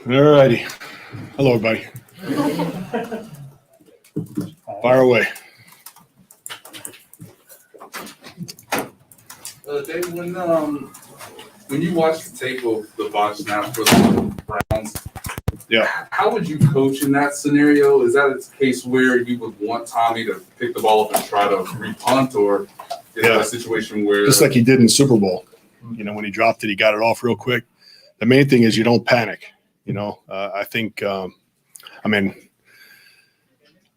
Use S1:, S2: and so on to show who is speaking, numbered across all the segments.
S1: All righty. Hello, everybody. Fire away.
S2: Dave, when you watch the tape of the botch snap for the Browns,
S1: Yeah.
S2: how would you coach in that scenario? Is that a case where you would want Tommy to pick the ball up and try to re-punt, or is it a situation where
S1: just like he did in the Super Bowl, when he dropped it, he got it off real quick. The main thing is you don't panic. I think, I'm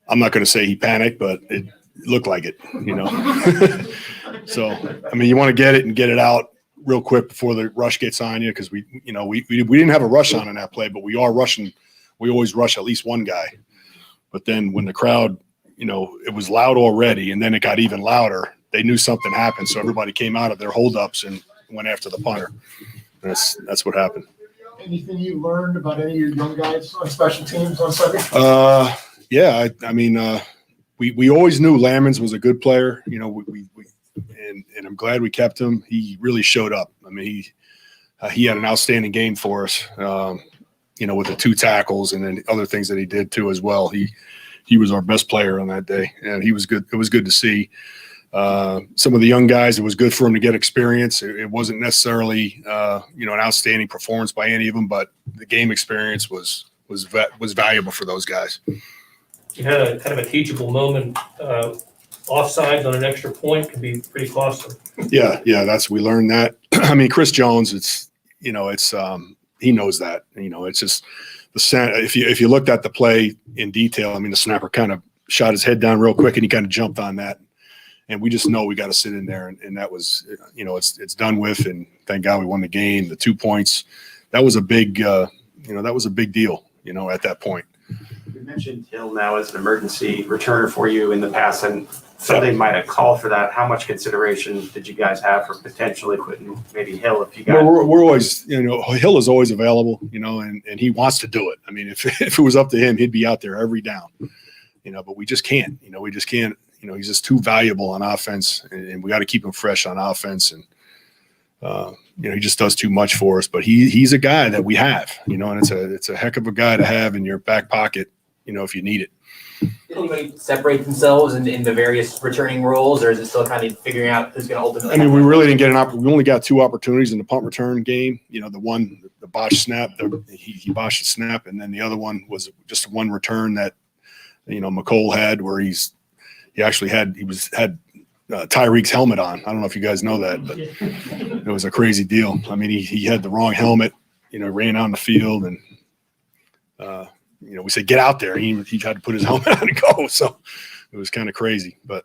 S1: not going to say he panicked, but it looked like it, So, you want to get it and get it out real quick before the rush gets on you, because we didn't have a rush on in that play, but we are rushing. We always rush at least one guy. But then when the crowd, it was loud already, and then it got even louder, they knew something happened. So everybody came out of their holdups and went after the punter. That's what happened.
S3: Anything you learned about any of your young guys on special teams on Sunday?
S1: Yeah, we always knew Lamons was a good player. And I'm glad we kept him. He really showed up. He had an outstanding game for us. With the 2 tackles and then other things that he did too as well. He was our best player on that day, and he was good. It was good to see. Some of the young guys, it was good for them to get experience. It wasn't necessarily an outstanding performance by any of them, but the game experience was valuable for those guys.
S4: You had a kind of a teachable moment. Offsides on an extra point can be pretty costly. Yeah,
S1: we learned that. Chris Jones, he knows that. It's just if you looked at the play in detail, the snapper kind of shot his head down real quick and he kind of jumped on that. And we just know we got to sit in there, and that was, it's done with. And thank God we won the game. The 2 points, that was a big, that was a big deal, at that point.
S5: You mentioned Hill now as an emergency returner for you in the past, and Sunday might have called for that. How much consideration did you guys have for potentially putting maybe Hill if you got?
S1: Well, we're always, Hill is always available, and he wants to do it. If it was up to him, he'd be out there every down, but we just can't. We just can't. He's just too valuable on offense, and we got to keep him fresh on offense. And, he just does too much for us. But he's a guy that we have, and it's a heck of a guy to have in your back pocket, if you need it.
S6: Did anybody separate themselves in the various returning roles, or is it still kind of figuring out who's going to ultimately?
S1: We really didn't get we only got 2 opportunities in the punt return game. The botched snap, he botched the snap, and then the other one was just one return that, McCole had where he actually had Tyreek's helmet on. I don't know if you guys know that, but it was a crazy deal. He had the wrong helmet, ran on the field, and we said, get out there. He tried to put his helmet on and go. So it was kind of crazy, but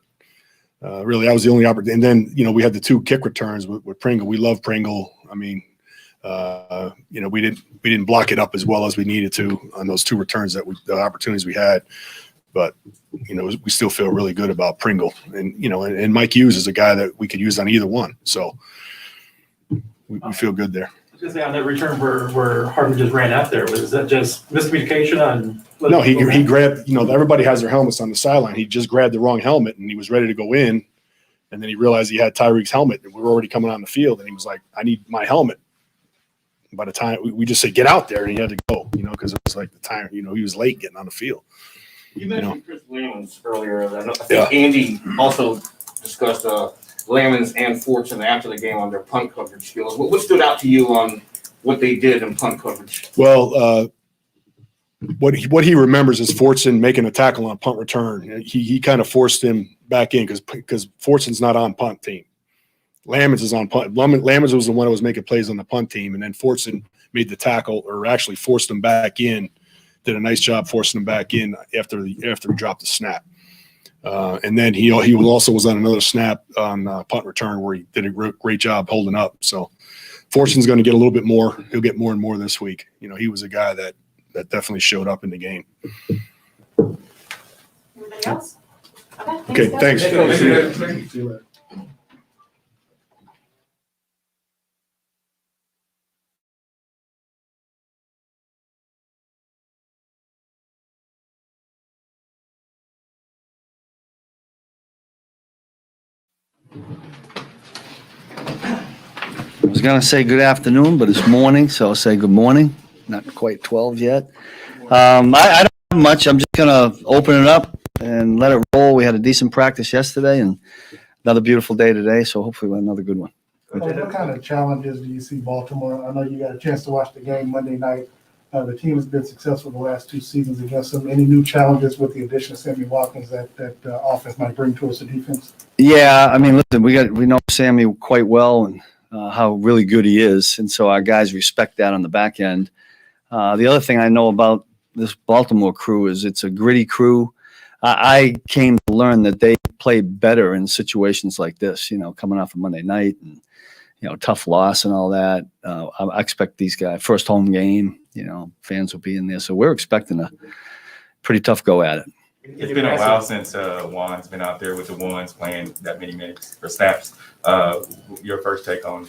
S1: really that was the only opportunity. And then, we had the 2 kick returns with Pringle. We love Pringle. We didn't block it up as well as we needed to on those 2 returns the opportunities we had. But, we still feel really good about Pringle. And, and Mike Hughes is a guy that we could use on either one. So we feel good there.
S4: I was going to say, on that return where Hartman just ran out there, was that just miscommunication on?
S1: No, he grabbed, everybody has their helmets on the sideline. He just grabbed the wrong helmet and he was ready to go in. And then he realized he had Tyreek's helmet and we were already coming on the field. And he was like, I need my helmet. By the time we just said, get out there, and he had to go, because it was like the time, he was late getting on the field.
S7: You mentioned Chris Lamons earlier. I think Andy also discussed Lamons and Fortune after the game on their punt coverage skills. What stood out to you on what they did in punt coverage?
S1: Well, what he remembers is Fortune making a tackle on punt return. He kind of forced him back in because Fortune's not on punt team. Lamons is on punt. Lamons was the one that was making plays on the punt team, and then Fortune made the tackle, or actually forced him back in. Did a nice job forcing him back in after he dropped the snap. And then he also was on another snap on punt return where he did a great job holding up. So Fortune's going to get a little bit more. He'll get more and more this week. He was a guy that definitely showed up in the game.
S8: Anybody else?
S1: Okay, thanks.
S3: See you later.
S9: I was going to say good afternoon, but it's morning, so I'll say good morning.
S8: not quite 12 yet. I don't have much. I'm just going to open it up and let it roll. We had a decent practice yesterday and another beautiful day today, so hopefully we'll have another good one.
S3: What kind of challenges do you see Baltimore? I know you got a chance to watch the game Monday night. The team has been successful the last 2 seasons against them. Any new challenges with the addition of Sammy Watkins that offense might bring towards the defense?
S8: Yeah, I mean, listen, we know Sammy quite well and how really good he is, and so our guys respect that on the back end. The other thing I know about this Baltimore crew is it's a gritty crew. I came to learn that they play better in situations like this, coming off a Monday night and, tough loss and all that. I expect these guys, first home game, fans will be in there. So we're expecting a pretty tough go at it.
S9: It's been a while since Juan's been out there with the ones playing that many minutes or snaps. Your first take on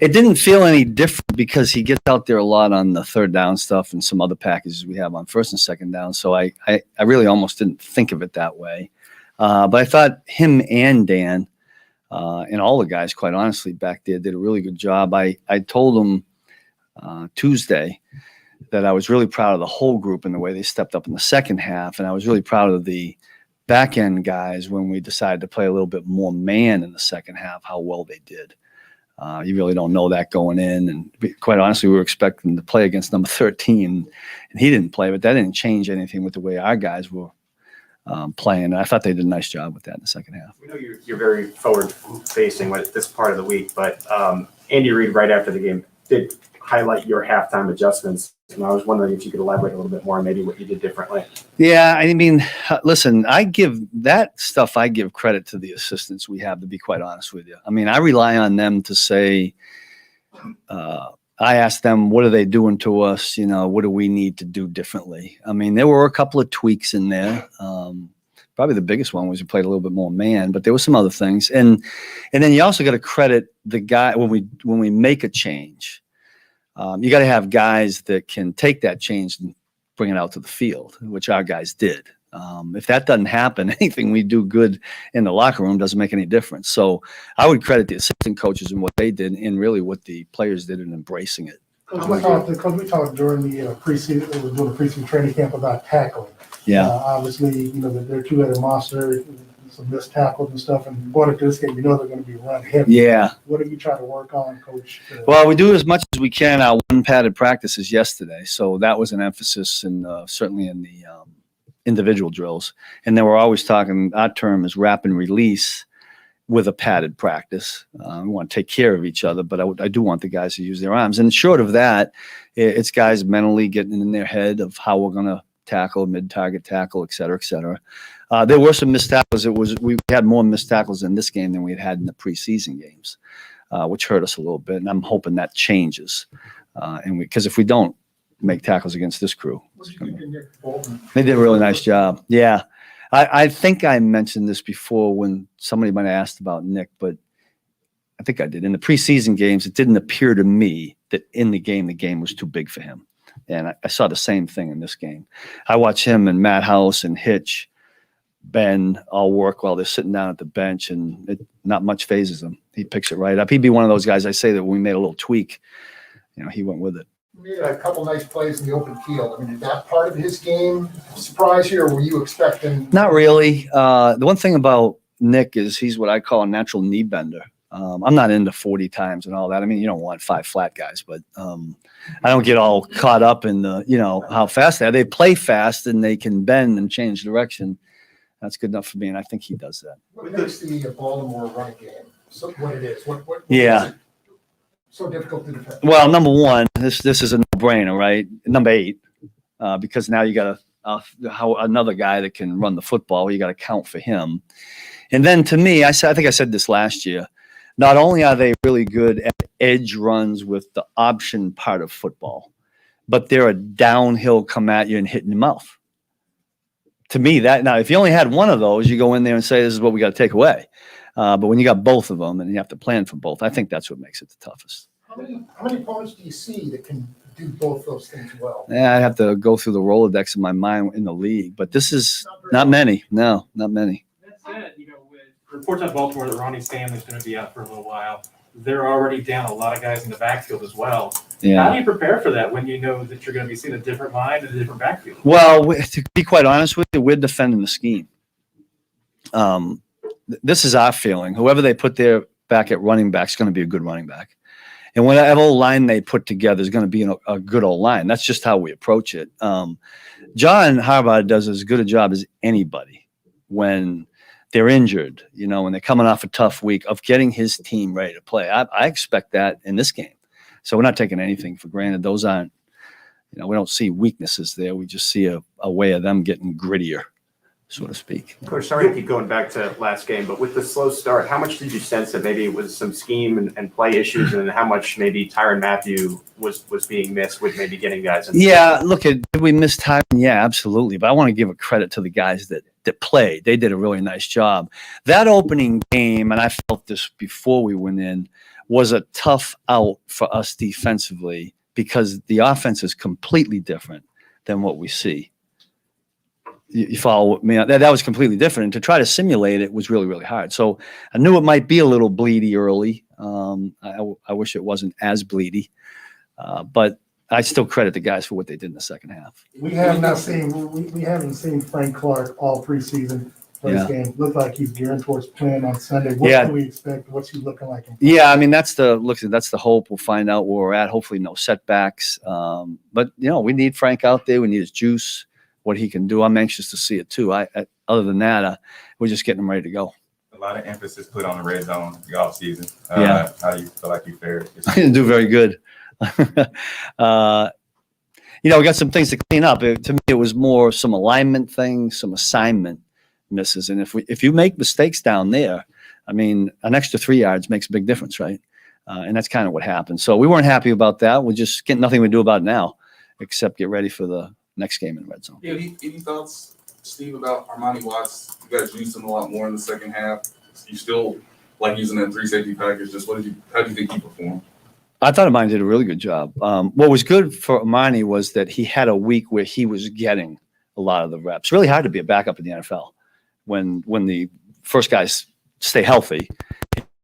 S8: it didn't feel any different because he gets out there a lot on the third down stuff and some other packages we have on first and second down. So I really almost didn't think of it that way. But I thought him and Dan and all the guys, quite honestly, back there did a really good job. I told them Tuesday that I was really proud of the whole group and the way they stepped up in the second half. And I was really proud of the back end guys when we decided to play a little bit more man in the second half, how well they did. You really don't know that going in. And quite honestly, we were expecting to play against number 13 and he didn't play, but that didn't change anything with the way our guys were playing. And I thought they did a nice job with that in the second half.
S5: We know you're very forward facing with this part of the week, but Andy Reid right after the game did highlight your halftime adjustments. And I was wondering if you could elaborate a little bit more on maybe what you did differently.
S8: Yeah, I mean, listen, I give credit to the assistants we have, to be quite honest with you. I mean, I rely on them to say, I ask them, what are they doing to us? What do we need to do differently? I mean, there were a couple of tweaks in there. Probably the biggest one was we played a little bit more man, but there were some other things. And then you also got to credit the guy when we make a change. You got to have guys that can take that change and bring it out to the field, which our guys did. If that doesn't happen, anything we do good in the locker room doesn't make any difference. So I would credit the assistant coaches and what they did and really what the players did in embracing it.
S3: Coach, we talked during the preseason, we were doing the preseason training camp about tackling.
S8: Yeah.
S3: Obviously, they're two-headed monster, some missed tackles and stuff, and going into this game, they're going to be run heavy.
S8: Yeah.
S3: What are you trying to work on, Coach?
S8: Well, we do as much as we can. Our one padded practices yesterday, so that was an emphasis, and certainly in the individual drills. And then we're always talking. Our term is wrap and release with a padded practice. We want to take care of each other, but I do want the guys to use their arms. And short of that, it's guys mentally getting in their head of how we're going to tackle, mid-target tackle, et cetera, et cetera. There were some missed tackles. We had more missed tackles in this game than we had in the preseason games, which hurt us a little bit. And I'm hoping that changes. Because if we don't make tackles against this crew, they did a really nice job. Yeah. I think I mentioned this before when somebody might have asked about Nick, but I think I did. In the preseason games, it didn't appear to me that in the game was too big for him. And I saw the same thing in this game. I watch him and Matt House and Hitch, Ben, all work while they're sitting down at the bench, and not much phases him. He picks it right up. He'd be one of those guys I say that when we made a little tweak, he went with it.
S3: You made a couple nice plays in the open field. I mean, is that part of his game surprise you, or were you expecting? Not really.
S8: The one thing about Nick is he's what I call a natural knee bender. I'm not into 40 times and all that. I mean, you don't want 5 flat guys, but I don't get all caught up in how fast they are. They play fast and they can bend and change direction. That's good enough for me, and I think he does that.
S3: What makes the Baltimore running game what it is? What
S8: yeah.
S3: Is it so difficult to defend?
S8: Well, number one, this is a no-brainer, right? Number 8, because now you got another guy that can run the football. You got to count for him. And then to me, I think I said this last year. Not only are they really good at edge runs with the option part of football, but they're a downhill come at you and hit in the mouth. To me, now if you only had one of those, you go in there and say, this is what we got to take away. But when you got both of them and you have to plan for both, I think that's what makes it the toughest.
S3: How many opponents do you see that can do both those things well?
S8: Yeah, I'd have to go through the Rolodex in my mind in the league, but this is not many. No, not many.
S10: That said, with reports out of Baltimore that Ronnie Stanley's going to be out for a little while, they're already down a lot of guys in the backfield as well.
S8: Yeah.
S10: do you prepare for that when you know that you're going to be seeing a different line and a different backfield?
S8: Well, to be quite honest with you, we're defending the scheme. This is our feeling. Whoever they put there back at running back is going to be a good running back. And whatever line they put together is going to be a good old line. That's just how we approach it. John Harbaugh does as good a job as anybody when they're injured, when they're coming off a tough week, of getting his team ready to play. I expect that in this game. So we're not taking anything for granted. Those aren't, we don't see weaknesses there. We just see a way of them getting grittier, so to speak.
S5: Coach, sorry to keep going back to last game, but with the slow start, how much did you sense that maybe it was some scheme and play issues, and how much maybe Tyrann Mathieu was being missed with maybe getting guys in?
S8: Yeah, did we miss Tyrann? Yeah, absolutely. But I want to give a credit to the guys that played. They did a really nice job. That opening game, and I felt this before we went in, was a tough out for us defensively because the offense is completely different than what we see. You follow me? That was completely different. And to try to simulate it was really, really hard. So I knew it might be a little bleedy early. I wish it wasn't as bleedy. But I still credit the guys for what they did in the second half.
S3: We haven't seen Frank Clark all preseason. First game looked like he's gearing towards playing on Sunday. What can we expect? What's he looking like?
S8: Yeah, I mean that's the hope. We'll find out where we're at. Hopefully, no setbacks. But we need Frank out there. We need his juice, what he can do. I'm anxious to see it too. Other than that, we're just getting him ready to go.
S9: A lot of emphasis put on the red zone the off season.
S8: Yeah.
S9: How do you feel like you fared?
S8: I didn't do very good. We got some things to clean up. To me, it was more some alignment things, some assignment misses. And if you make mistakes down there, I mean, an extra 3 yards makes a big difference, right? And that's kind of what happened. So we weren't happy about that. We're just getting nothing we do about it now, except get ready for the next game in the red zone.
S2: Yeah, any thoughts, Steve, about Armani Watts? You guys used him a lot more in the second half. You still like using that 3 safety package. Just how do you think he performed?
S8: I thought Amani did a really good job. What was good for Amani was that he had a week where he was getting a lot of the reps. Really hard to be a backup in the NFL when the first guys stay healthy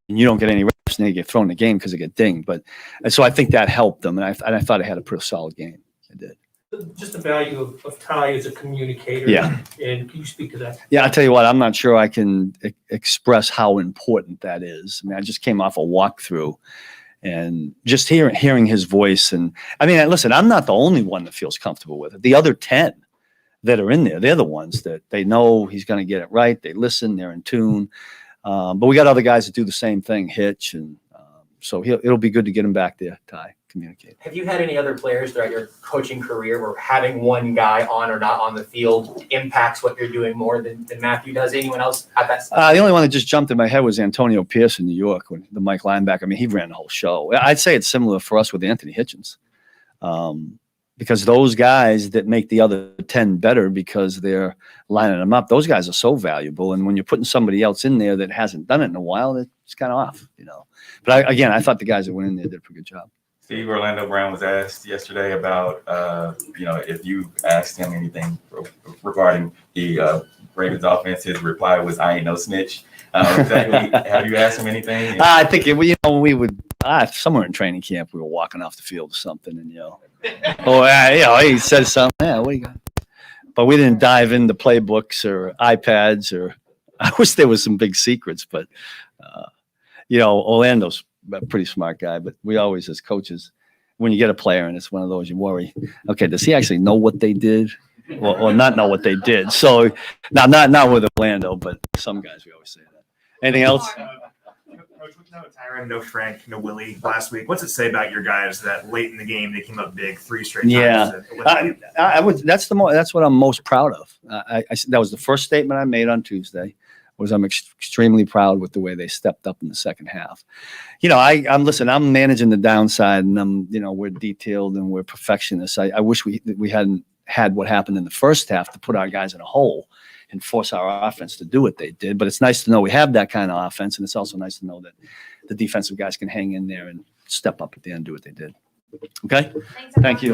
S8: and you don't get any reps and they get thrown in the game because they get dinged. And so I think that helped them, and I thought I had a pretty solid game. I did.
S4: Just the value of Ty as a communicator.
S8: Yeah.
S4: And can you speak to that?
S8: Yeah, I'll tell you what, I'm not sure I can express how important that is. I mean, I just came off a walkthrough. And just hearing his voice. And I mean, listen, I'm not the only one that feels comfortable with it. The other 10 that are in there, they're the ones that they know he's going to get it right. They listen, they're in tune. But we got other guys that do the same thing, Hitch. And so it'll be good to get him back there, Ty, communicate.
S6: Have you had any other players throughout your coaching career where having one guy on or not on the field impacts what you're doing more than Mathieu does? Anyone else at that?
S8: The only one that just jumped in my head was Antonio Pierce in New York, when the Mike linebacker. I mean, he ran the whole show. I'd say it's similar for us with Anthony Hitchens, because those guys that make the other 10 better because they're lining them up, those guys are so valuable. And when you're putting somebody else in there that hasn't done it in a while, it's kind of off, But I thought the guys that went in there did a pretty good job.
S9: Steve, Orlando Brown was asked yesterday about, if you asked him anything regarding the Ravens offense. His reply was, "I ain't no snitch." Exactly. Have you asked him anything?
S8: I think we would somewhere in training camp we were walking off the field or something, and he said something. Yeah, what do you got? But we didn't dive into playbooks or iPads or. I wish there was some big secrets, but Orlando's a pretty smart guy. But we always, as coaches, when you get a player and it's one of those, you worry. Okay, does he actually know what they did? Or not know what they did. So now not with Orlando, but some guys we always say that. Anything else?
S11: Coach, with no Tyrann, no Frank, no Willie last week, what's it say about your guys that late in the game they came up big 3 straight times?
S8: Yeah, I would. That's what I'm most proud of. That was the first statement I made on Tuesday. Was I'm extremely proud with the way they stepped up in the second half. I'm managing the downside, and we're detailed and we're perfectionists. I wish we hadn't had what happened in the first half to put our guys in a hole and force our offense to do what they did. But it's nice to know we have that kind of offense, and it's also nice to know that the defensive guys can hang in there and step up at the end and do what they did. Okay? Thank you.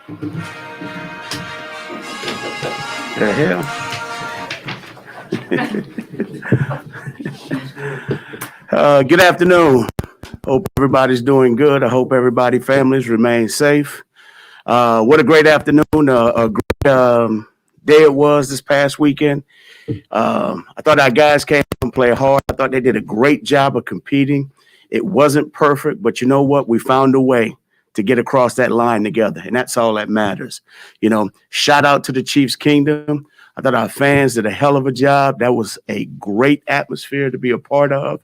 S12: The hell? Good afternoon. Hope everybody's doing good. I hope everybody, families remain safe. What a great afternoon, a great day it was this past weekend. I thought our guys came and played hard. I thought they did a great job of competing. It wasn't perfect, but you know what? We found a way to get across that line together, and that's all that matters. You know, shout out to the Chiefs Kingdom. I thought our fans did a hell of a job. That was a great atmosphere to be a part of.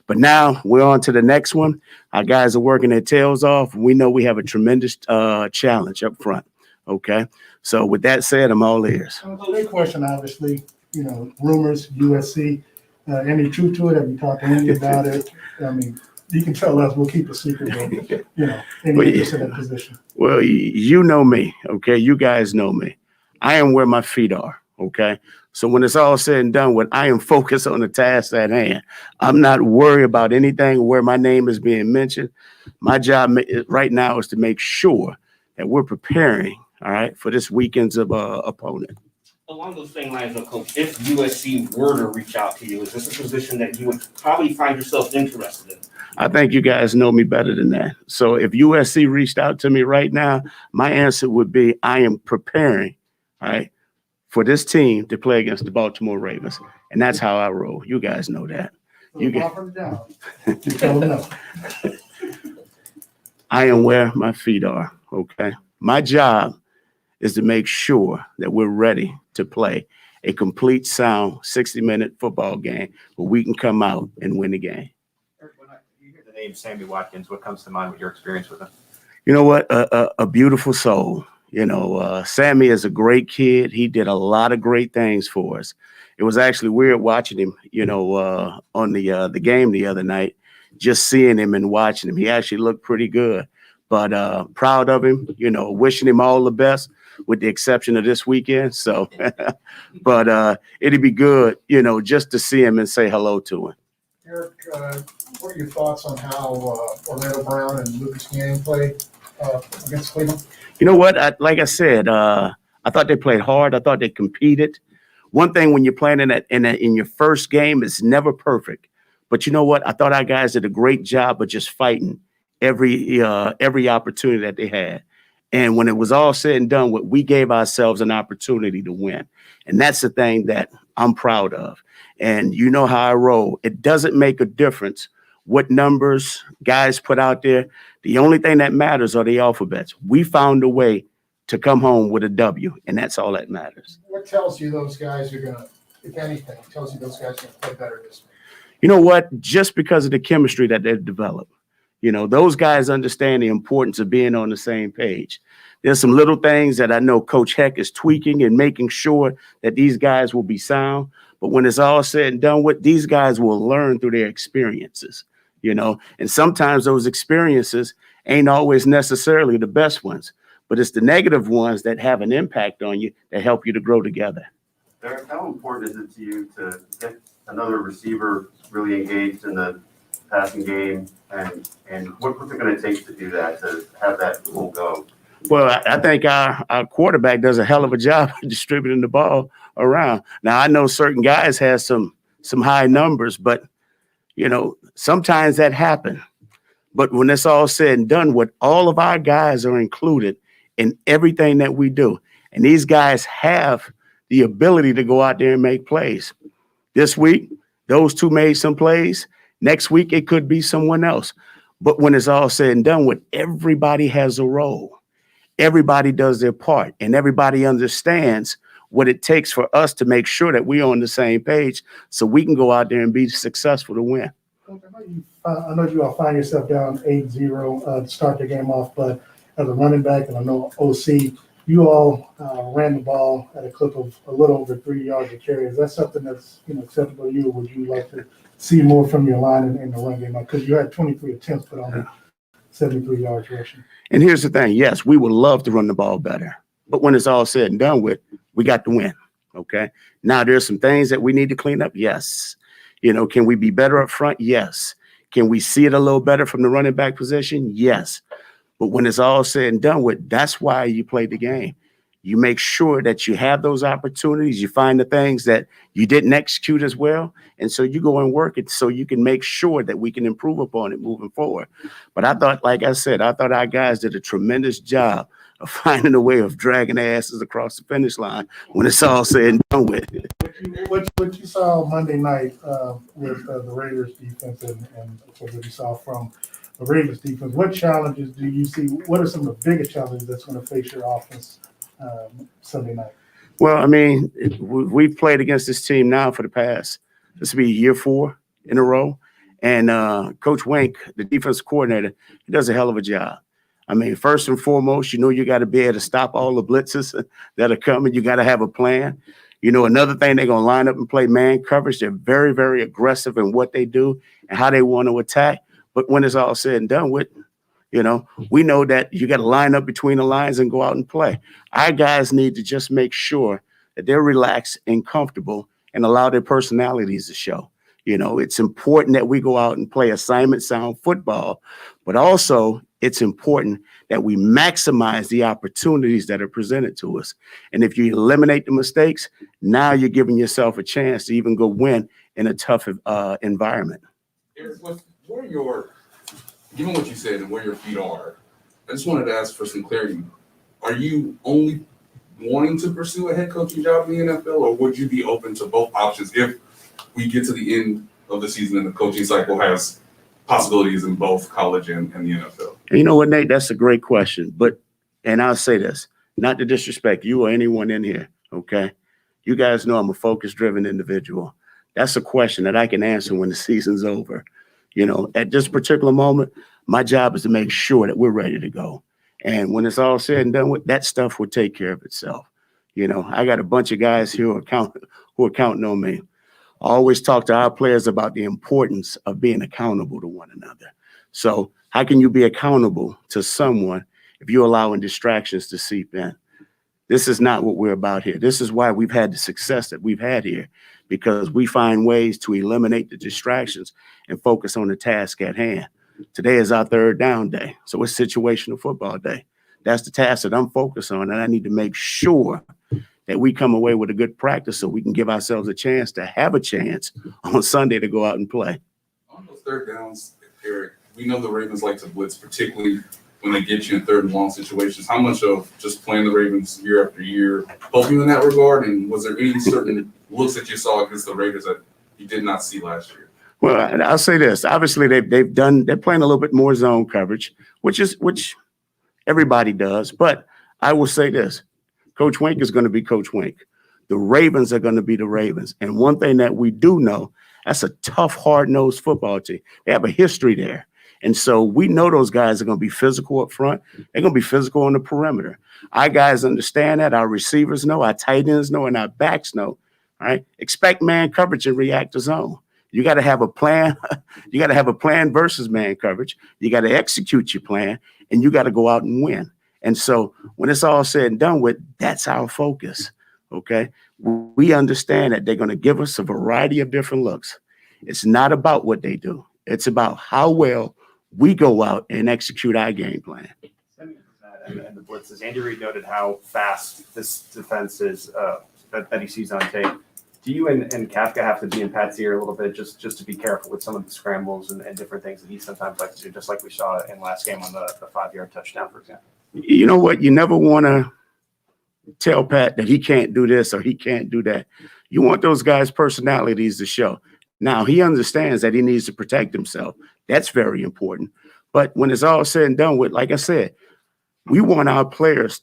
S12: But now we're on to the next one. Our guys are working their tails off. We know we have a tremendous challenge up front. Okay. So with that said, I'm all ears.
S3: Great question, obviously. You know, rumors, USC. Any truth to it? Have you talked to Andy about it? I mean, you can tell us. We'll keep it secret. But, you know, any interest in that position.
S12: Well, you know me. Okay. You guys know me. I am where my feet are. Okay. So when it's all said and done with, I am focused on the task at hand. I'm not worried about anything where my name is being mentioned. My job right now is to make sure that we're preparing, all right, for this weekend's opponent.
S7: Along those same lines, Coach, if USC were to reach out to you, is this a position that you would probably find yourself interested in?
S12: I think you guys know me better than that. So if USC reached out to me right now, my answer would be I am preparing, all right, for this team to play against the Baltimore Ravens. And that's how I roll. You guys know that. You
S3: Tell them no.
S12: I am where my feet are, okay? My job is to make sure that we're ready to play a complete, sound 60-minute football game where we can come out and win the game.
S5: Eric, when you hear the name Sammy Watkins, what comes to mind with your experience with him?
S12: You know what? A beautiful soul. You know, Sammy is a great kid. He did a lot of great things for us. It was actually weird watching him, you know, on the game the other night, just seeing him and watching him. He actually looked pretty good, but proud of him, you know, wishing him all the best with the exception of this weekend. So, but it'd be good, you know, just to see him and say hello to him.
S3: Eric, what are your thoughts on how Orlando Brown and Lucas Niang played against Cleveland?
S12: You know what? Like I said, I thought they played hard. I thought they competed. One thing when you're playing in your first game, it's never perfect. But you know what? I thought our guys did a great job of just fighting every opportunity that they had. And when it was all said and done, we gave ourselves an opportunity to win. And that's the thing that I'm proud of. And you know how I roll. It doesn't make a difference what numbers guys put out there. The only thing that matters are the alphabets. We found a way to come home with a W, and that's all that matters.
S3: What tells you those guys are going to, if anything, tells you those guys are going to play better this week?
S12: You know what? Just because of the chemistry that they've developed. You know, those guys understand the importance of being on the same page. There's some little things that I know Coach Heck is tweaking and making sure that these guys will be sound. But when it's all said and done with, these guys will learn through their experiences, you know, and sometimes those experiences ain't always necessarily the best ones, but it's the negative ones that have an impact on you that help you to grow together.
S13: Derek, how important is it to you to get another receiver really engaged in the passing game, and what's it going to take to do that, to have that full go?
S12: Well, I think our quarterback does a hell of a job of distributing the ball around. Now, I know certain guys have some high numbers, but, you know, sometimes that happens. But when it's all said and done with, all of our guys are included in everything that we do. And these guys have the ability to go out there and make plays. This week, those two made some plays. Next week, it could be someone else. But when it's all said and done with, everybody has a role. Everybody does their part, and everybody understands what it takes for us to make sure that we're on the same page so we can go out there and be successful to win.
S3: I know you all find yourself down 8-0 to start the game off, but as a running back, and I know OC, you all ran the ball at a clip of a little over 3 yards a carry. Is that something that's acceptable to you, or would you like to see more from your line in the run game? Because you had 23 attempts, but only 73 yards rushing.
S12: And here's the thing. Yes, we would love to run the ball better. But when it's all said and done with, we got to win. Okay. Now, there's some things that we need to clean up. Yes. You know, can we be better up front? Yes. Can we see it a little better from the running back position? Yes. But when it's all said and done with, that's why you play the game. You make sure that you have those opportunities. You find the things that you didn't execute as well. And so you go and work it so you can make sure that we can improve upon it moving forward. But I thought, like I said, I thought our guys did a tremendous job of finding a way of dragging their asses across the finish line when it's all said and done with.
S3: What you saw Monday night with the Raiders defense and what you saw from the Raiders defense, what challenges do you see? What are some of the biggest challenges that's going to face your offense Sunday night?
S12: Well, I mean, we've played against this team now for the past, this will be year 4 in a row. And Coach Wink, the defensive coordinator, he does a hell of a job. I mean, first and foremost, you got to be able to stop all the blitzes that are coming. You got to have a plan. Another thing, they're going to line up and play man coverage. They're very, very aggressive in what they do and how they want to attack. But when it's all said and done with, we know that you got to line up between the lines and go out and play. Our guys need to just make sure that they're relaxed and comfortable and allow their personalities to show. It's important that we go out and play assignment sound football, but also it's important that we maximize the opportunities that are presented to us. And if you eliminate the mistakes, now you're giving yourself a chance to even go win in a tough environment.
S2: Eric, given what you said and where your feet are, I just wanted to ask for some clarity. Are you only wanting to pursue a head coaching job in the NFL, or would you be open to both options if we get to the end of the season and the coaching cycle has possibilities in both college and the NFL?
S12: And you know what, Nate? That's a great question. And I'll say this, not to disrespect you or anyone in here, okay? You guys know I'm a focus-driven individual. That's a question that I can answer when the season's over. At this particular moment, my job is to make sure that we're ready to go. And when it's all said and done with, that stuff will take care of itself. I got a bunch of guys here who are counting on me. I always talk to our players about the importance of being accountable to one another. So how can you be accountable to someone if you're allowing distractions to seep in? This is not what we're about here. This is why we've had the success that we've had here, because we find ways to eliminate the distractions and focus on the task at hand. Today is our 3rd down day, so it's situational football day. That's the task that I'm focused on, and I need to make sure that we come away with a good practice so we can give ourselves a chance to have a chance on Sunday to go out and play.
S2: On those 3rd downs, Eric, we know the Ravens like to blitz, particularly when they get you in 3rd and long situations. How much of just playing the Ravens year after year helped you in that regard? And was there any certain looks that you saw against the Raiders that you did not see last year?
S12: Well, I'll say this. Obviously, they're playing a little bit more zone coverage, which everybody does. But I will say this. Coach Wink is going to be Coach Wink. The Ravens are going to be the Ravens. And one thing that we do know, that's a tough, hard-nosed football team. They have a history there. And so we know those guys are going to be physical up front. They're going to be physical on the perimeter. Our guys understand that. Our receivers know. Our tight ends know. And our backs know. All right? Expect man coverage and react to zone. You got to have a plan. You got to have a plan versus man coverage. You got to execute your plan, and you got to go out and win. And so when it's all said and done with, that's our focus, okay? We understand that they're going to give us a variety of different looks. It's not about what they do. It's about how well we go out and execute our game plan.
S5: And the blitzes. Andy Reid noted how fast this defense is that he sees on tape. Do you and Kafka have to be in Pat's ear a little bit just to be careful with some of the scrambles and different things that he sometimes likes to do, just like we saw in last game on the 5-yard touchdown, for example?
S12: You know what? You never want to tell Pat that he can't do this or he can't do that. You want those guys' personalities to show. Now, he understands that he needs to protect himself. That's very important. But when it's all said and done with, like I said, we want our players'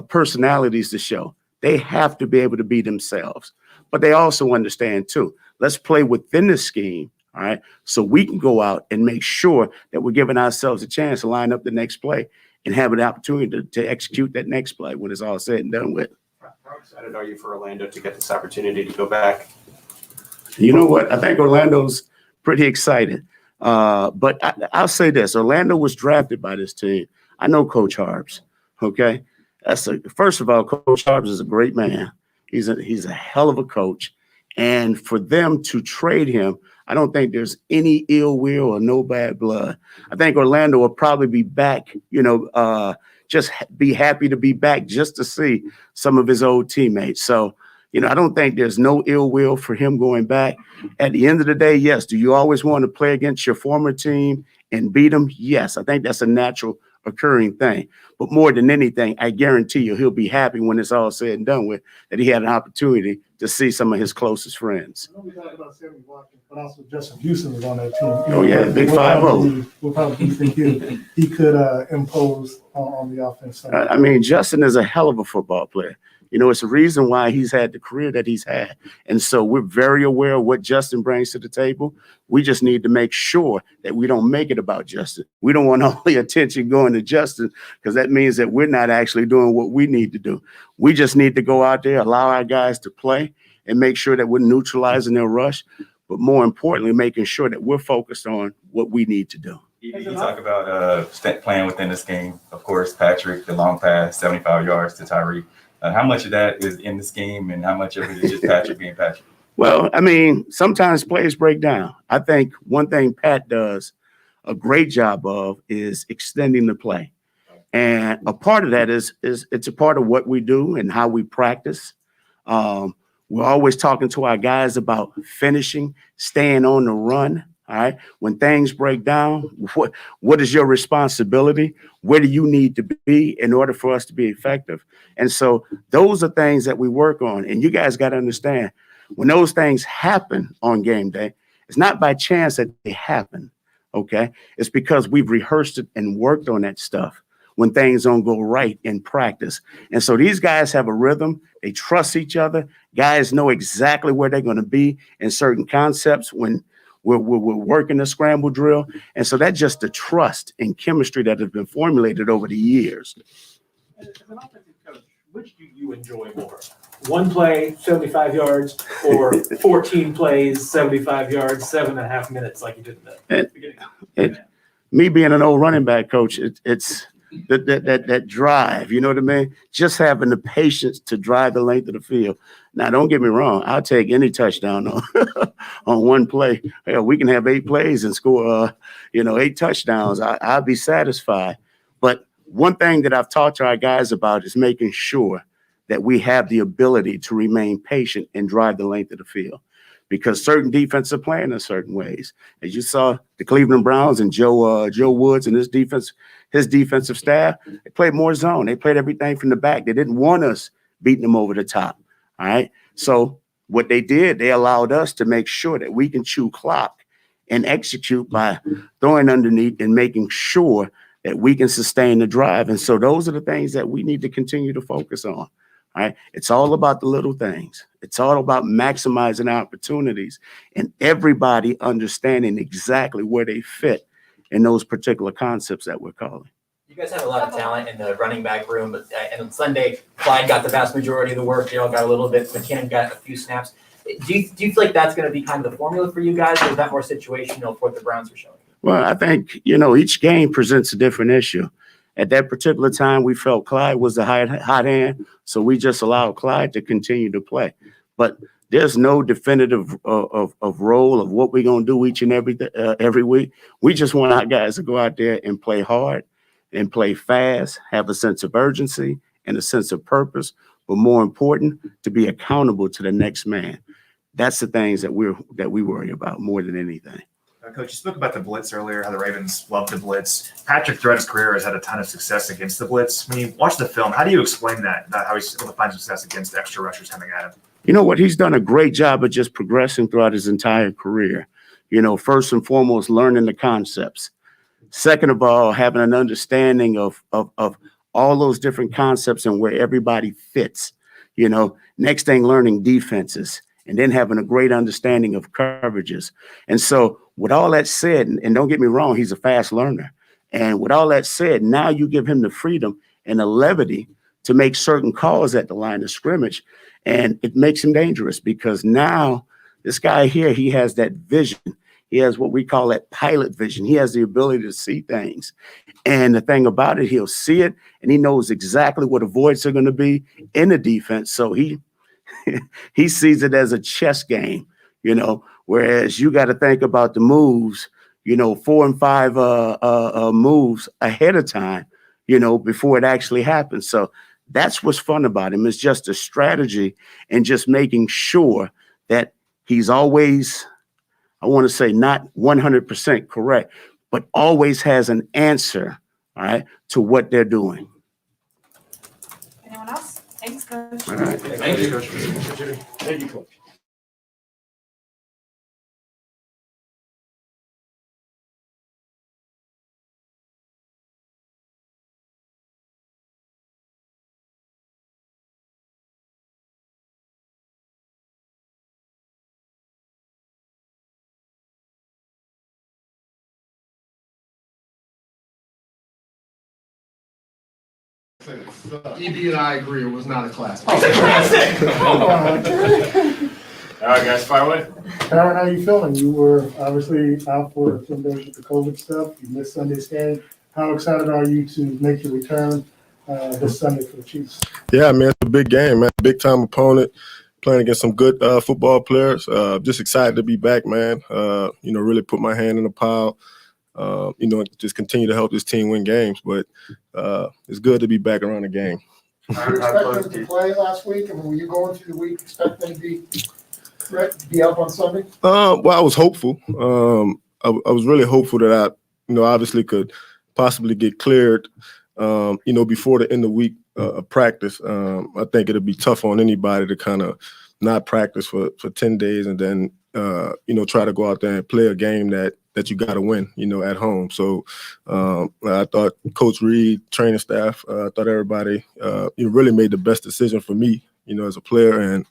S12: personalities to show. They have to be able to be themselves. But they also understand, too, let's play within the scheme, all right, so we can go out and make sure that we're giving ourselves a chance to line up the next play and have an opportunity to execute that next play when it's all said and done with.
S5: How excited are you for Orlando to get this opportunity to go back?
S12: You know what? I think Orlando's pretty excited. But I'll say this. Orlando was drafted by this team. I know Coach Harbs, okay? First of all, Coach Harbs is a great man. He's a hell of a coach. And for them to trade him, I don't think there's any ill will or no bad blood. I think Orlando will probably be back, be happy to be back just to see some of his old teammates. So, I don't think there's no ill will for him going back. At the end of the day, yes. Do you always want to play against your former team and beat them? Yes. I think that's a natural occurring thing. But more than anything, I guarantee you he'll be happy when it's all said and done with, that he had an opportunity to see some of his closest friends.
S3: I know we talked about Sammy Watkins, but also Justin Houston was on that team.
S12: Oh, yeah, big 5-0.
S3: What probably do you think he could impose on the offense?
S12: I mean, Justin is a hell of a football player. It's a reason why he's had the career that he's had. And so we're very aware of what Justin brings to the table. We just need to make sure that we don't make it about Justin. We don't want all the attention going to Justin, because that means that we're not actually doing what we need to do. We just need to go out there, allow our guys to play, and make sure that we're neutralizing their rush, but more importantly, making sure that we're focused on what we need to do.
S9: You talk about playing within this game. Of course, Patrick, the long pass, 75 yards to Tyree. How much of that is in the scheme, and how much of it is just Patrick being Patrick?
S12: Well, I mean, sometimes plays break down. I think one thing Pat does a great job of is extending the play. And a part of that is it's a part of what we do and how we practice. We're always talking to our guys about finishing, staying on the run. All right. When things break down, what is your responsibility? Where do you need to be in order for us to be effective? And so those are things that we work on. And you guys got to understand, when those things happen on game day, it's not by chance that they happen. OK, it's because we've rehearsed it and worked on that stuff when things don't go right in practice. And so these guys have a rhythm. They trust each other. Guys know exactly where they're going to be in certain concepts when we're working the scramble drill. And so that's just the trust and chemistry that has been formulated over the years.
S10: As an offensive coach, which do you enjoy more? One play, 75 yards, or 14 plays, 75 yards, 7.5 minutes like you did in the beginning?
S12: Me being an old running back coach, it's that drive, you know what I mean? Just having the patience to drive the length of the field. Now, don't get me wrong. I'll take any touchdown on one play. Hell, we can have 8 plays and score, 8 touchdowns. I'll be satisfied. But one thing that I've talked to our guys about is making sure that we have the ability to remain patient and drive the length of the field, because certain defenses are playing in certain ways. As you saw, the Cleveland Browns and Joe Woods and his defensive staff, they played more zone. They played everything from the back. They didn't want us beating them over the top. All right. So what they did, they allowed us to make sure that we can chew clock and execute by throwing underneath and making sure that we can sustain the drive. And so those are the things that we need to continue to focus on. All right. It's all about the little things. It's all about maximizing opportunities and everybody understanding exactly where they fit in those particular concepts that we're calling.
S6: You guys have a lot of talent in the running back room, but and on Sunday, Clyde got the vast majority of the work. Gerald got a little bit. McKinnon got a few snaps. Do you feel like that's going to be kind of the formula for you guys, or is that more situational for what the Browns are showing?
S12: Well, I think, each game presents a different issue. At that particular time, we felt Clyde was the hot hand, so we just allowed Clyde to continue to play. But there's no definitive of role of what we're going to do each and every week. We just want our guys to go out there and play hard and play fast, have a sense of urgency and a sense of purpose, but more important, to be accountable to the next man. That's the things that we worry about more than anything.
S11: Coach, you spoke about the blitz earlier, how the Ravens love the blitz. Patrick, throughout his career, has had a ton of success against the blitz. When you watch the film, how do you explain that how he's able to find success against extra rushers coming at him?
S12: You know what? He's done a great job of just progressing throughout his entire career. First and foremost, learning the concepts. Second of all, having an understanding of all those different concepts and where everybody fits. Next thing, learning defenses, and then having a great understanding of coverages. And so with all that said, and don't get me wrong, he's a fast learner. And with all that said, now you give him the freedom and the levity to make certain calls at the line of scrimmage. And it makes him dangerous, because now this guy here, he has that vision. He has what we call that pilot vision. He has the ability to see things. And the thing about it, he'll see it, and he knows exactly what the voids are going to be in the defense. So he he sees it as a chess game, whereas you got to think about the moves, 4 and 5 moves ahead of time, before it actually happens. So that's what's fun about him. It's just a strategy and just making sure that he's always, I want to say, not 100% correct, but always has an answer, all right, to what they're doing.
S14: Anyone else? Thanks, Coach.
S12: All right.
S7: Thank you, Coach.
S12: Thank you, Coach.
S15: EB and I agree, it was not a classic.
S3: All
S11: All right, guys, fire away.
S3: Tyrann, how are you feeling? You were obviously out for some days with the COVID stuff. You missed Sunday's game. How excited are you to make your return this Sunday for the Chiefs?
S16: Yeah, man, it's a big game, man. Big time opponent, playing against some good football players. Just excited to be back, man. Really put my hand in the pile. Just continue to help this team win games. But it's good to be back around the game.
S15: Did you expect them to play last week? I mean, were you going through the week expecting them to be up on Sunday?
S16: Well, I was hopeful. I was really hopeful that I, obviously could possibly get cleared, before the end of the week of practice. I think it'd be tough on anybody to kind of not practice for 10 days and then, try to go out there and play a game that you got to win, at home. So I thought Coach Reed, training staff, I thought everybody really made the best decision for me, as a player. And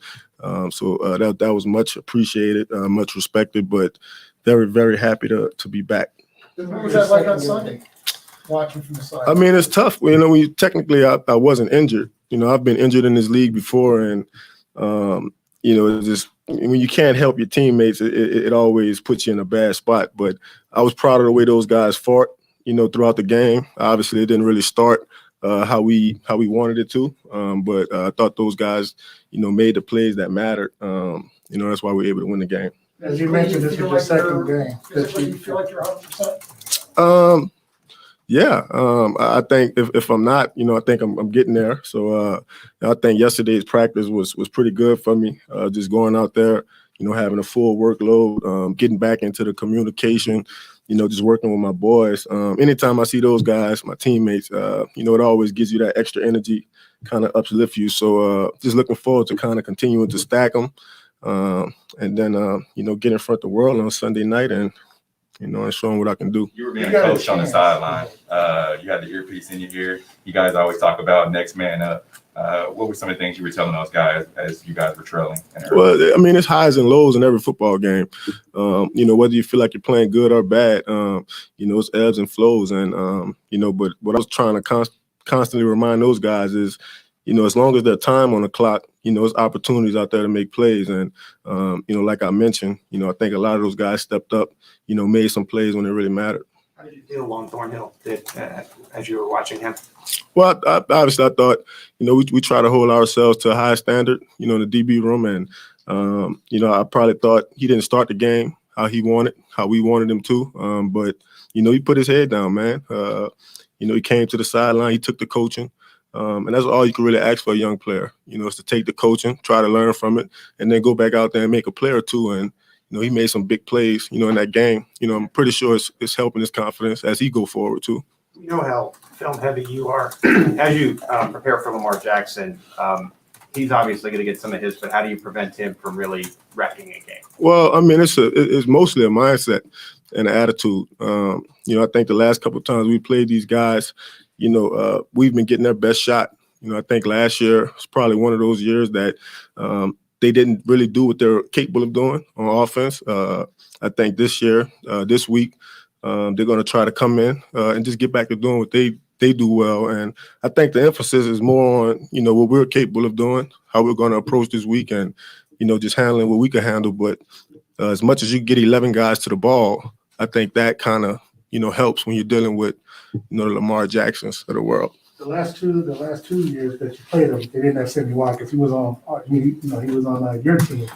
S16: so that was much appreciated, much respected, but very, very happy to be back.
S15: What was that like on Sunday, watching from the side?
S16: I mean, it's tough. Technically I wasn't injured. I've been injured in this league before, and it's just when you can't help your teammates, it always puts you in a bad spot. But I was proud of the way those guys fought, throughout the game. Obviously, it didn't really start how we wanted it to, but I thought those guys, made the plays that mattered. That's why we were able to win the game.
S3: As you mentioned, this is your second game.
S15: Physically, you feel like you're 100%?
S16: Yeah, I think if I'm not, I think I'm getting there. So I think yesterday's practice was pretty good for me. Just going out there, having a full workload, getting back into the communication, just working with my boys. Anytime I see those guys, my teammates, it always gives you that extra energy, kind of uplift you. So just looking forward to kind of continuing to stack them, and then get in front of the world on Sunday night and and showing what I can do.
S9: You were being coached on the sideline. You had the earpiece in your ear. You guys always talk about next man up. What were some of the things you were telling those guys as you guys were trailing?
S16: Well, I mean, it's highs and lows in every football game. Whether you feel like you're playing good or bad, it's ebbs and flows. And, but what I was trying to constantly remind those guys is, as long as there's time on the clock, there's opportunities out there to make plays. And, like I mentioned, I think a lot of those guys stepped up, made some plays when it really mattered.
S5: How did you feel on Thornhill as you were watching him?
S16: Well, obviously I thought, we try to hold ourselves to a high standard, in the DB room. And, I probably thought he didn't start the game how we wanted him to. But, he put his head down, man. He came to the sideline, he took the coaching. And that's all you can really ask for a young player, is to take the coaching, try to learn from it, and then go back out there and make a play or two. And, he made some big plays, in that game. I'm pretty sure it's helping his confidence as he go forward too.
S5: You know how film heavy you are. As you prepare for Lamar Jackson, he's obviously going to get some of his, but how do you prevent him from really wrecking a game?
S16: Well, I mean, it's mostly a mindset and an attitude. I think the last couple of times we played these guys, we've been getting their best shot. I think last year was probably one of those years that they didn't really do what they're capable of doing on offense. I think this year, this week, they're going to try to come in and just get back to doing what they do well. And I think the emphasis is more on, what we're capable of doing, how we're going to approach this week and, just handling what we can handle. But as much as you get 11 guys to the ball, I think that kind of, helps when you're dealing with, the Lamar Jacksons of the world.
S3: The last two years that you played him, they didn't have Sammy Watkins. He was on, he was on your team.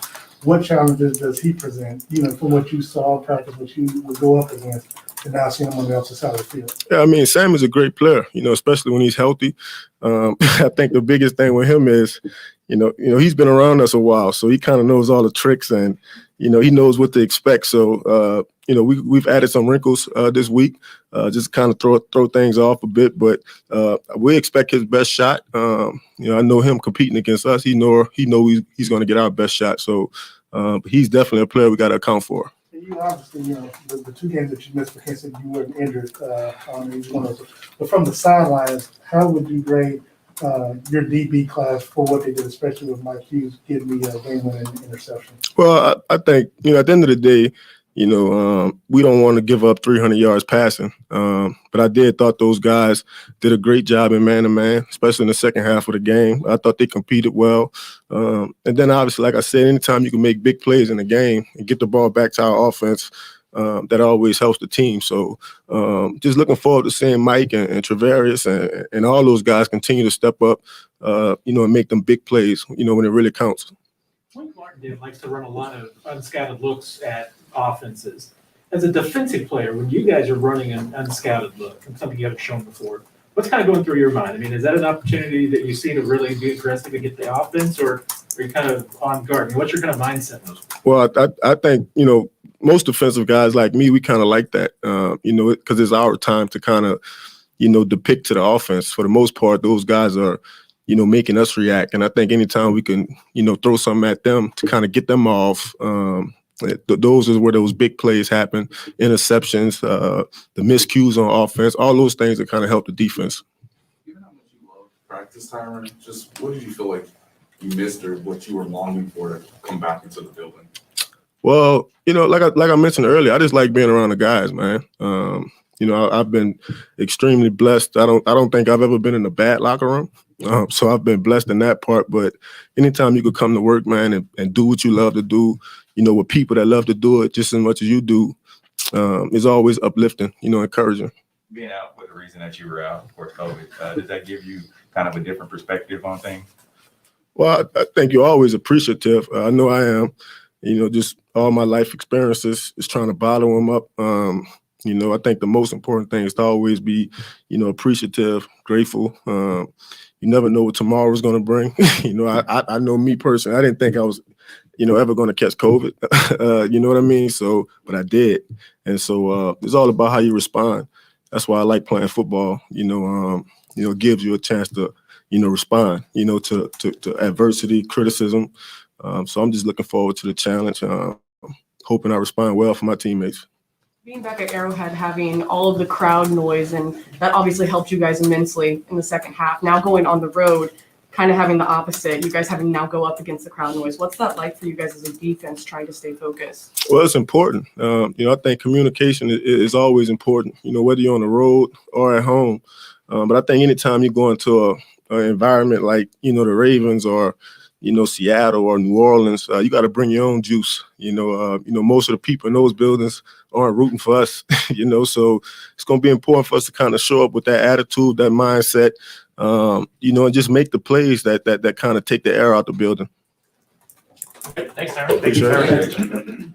S3: What challenges does he present? From what you saw in practice, what you would go up against, and now seeing him on the opposite side of the field.
S16: Yeah, I mean, Sam is a great player, especially when he's healthy. I think the biggest thing with him is, he's been around us a while, so he kind of knows all the tricks and, he knows what to expect. So, we've added some wrinkles this week, just kind of throw things off a bit, but we expect his best shot. I know him competing against us. He know he's going to get our best shot. So he's definitely a player we got to account for.
S3: And you obviously, the two games that you missed for Kansas City, you weren't injured on each one of those. But from the sidelines, how would you grade your DB class for what they did, especially with Mathieu getting the game-winning interception?
S16: Well, I think, at the end of the day, we don't want to give up 300 yards passing. But I thought those guys did a great job in man-to-man, especially in the second half of the game. I thought they competed well. And then obviously, like I said, anytime you can make big plays in the game and get the ball back to our offense, that always helps the team. So just looking forward to seeing Mike and Travarius and all those guys continue to step up, and make them big plays, when it really counts.
S10: Mike Martindale likes to run a lot of unscouted looks at offenses. As a defensive player, when you guys are running an unscouted look, and something you haven't shown before, what's kind of going through your mind? I mean, is that an opportunity that you see to really be aggressive and get the offense, or are you kind of on guard? I mean, what's your kind of mindset?
S16: Well, I think, most defensive guys like me, we kind of like that, because it's our time to kind of, depict to the offense. For the most part, those guys are, making us react. And I think anytime we can, throw something at them to kind of get them off, those is where those big plays happen, interceptions, the miscues on offense, all those things that kind of help the defense.
S2: Given how much you love practice, Tyrann, just what did you feel like you missed or what you were longing for to come back into the building?
S16: Well, like I mentioned earlier, I just like being around the guys, man. I've been extremely blessed. I don't think I've ever been in a bad locker room. So I've been blessed in that part. But anytime you could come to work, man, and do what you love to do, with people that love to do it just as much as you do, is always uplifting, encouraging.
S9: Being out for the reason that you were out for COVID, does that give you kind of a different perspective on things?
S16: Well, I think you're always appreciative. I know I am. Just all my life experiences is trying to bottle them up. I think the most important thing is to always be, appreciative, grateful. You never know what tomorrow is going to bring. I know me personally, I didn't think I was, ever going to catch COVID. You know what I mean? So, but I did. And so it's all about how you respond. That's why I like playing football. It gives you a chance to, respond, to adversity, criticism. So I'm just looking forward to the challenge, hoping I respond well for my teammates.
S17: Being back at Arrowhead, having all of the crowd noise, and that obviously helped you guys immensely in the second half. Now going on the road, kind of having the opposite, you guys having to now go up against the crowd noise. What's that like for you guys as a defense trying to stay focused?
S16: Well, it's important. I think communication is always important, whether you're on the road or at home. But I think anytime you go into an environment like, the Ravens or, Seattle or New Orleans, you got to bring your own juice. Most of the people in those buildings aren't rooting for us, so it's going to be important for us to kind of show up with that attitude, that mindset, and just make the plays that kind of take the air out the building.
S10: Thanks, Tyrann.
S16: Thank you, sir.